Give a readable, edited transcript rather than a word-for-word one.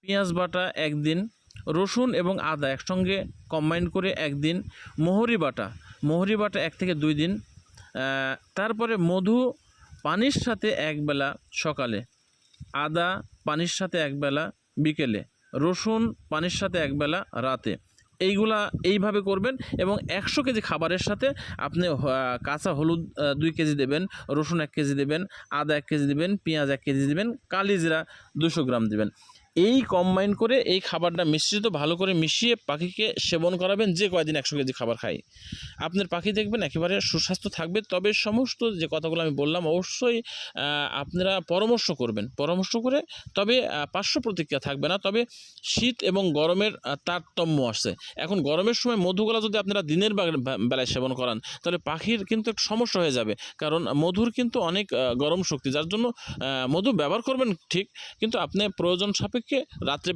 পেঁয়াজ বাটা একদিন, রসুন এবং আদা একসঙ্গে কম্বাইন করে একদিন, মোহরি বাটা 1 থেকে 2 দিন, তারপরে মধু পানির সাথে একবেলা সকালে, আদা পানির সাথে একবেলা বিকেলে, রসুন পানির সাথে একবেলা রাতে। এইভাবে করবেন এবং 100 কেজি খাবারের সাথে আপনি কাঁচা হলুদ 2 কেজি দেবেন, রসুন 1 কেজি দেবেন, আদা 1 কেজি দেবেন, পেঁয়াজ 1 কেজি দেবেন, কালিজিরা 200 গ্রাম দেবেন। এই কম্বাইন করে এই খাবারটা মিশ্রিত ভালো করে মিশিয়ে পাখিকে সেবন করাবেন যে কয়দিন 100 কেজি খাবার খায়। আপনার পাখি দেখবেন একেবারে সুস্বাস্থ্য থাকবে। তবে সমস্ত যে কথাগুলো আমি বললাম অবশ্যই আপনারা পরামর্শ করবেন, পরামর্শ করে তবে পার্শ্ব প্রতিক্রিয়া থাকবে না। তবে শীত এবং গরমের তারতম্য আসছে। এখন গরমের সময় মধুগুলা যদি আপনারা দিনের বেলায় সেবন করান তাহলে পাখির কিন্তু একটু সমস্যা হয়ে যাবে, কারণ মধুর কিন্তু অনেক গরম শক্তি, যার জন্য মধু ব্যবহার করবেন ঠিক, কিন্তু আপনি প্রয়োজন সাপেক্ষে রাত্রে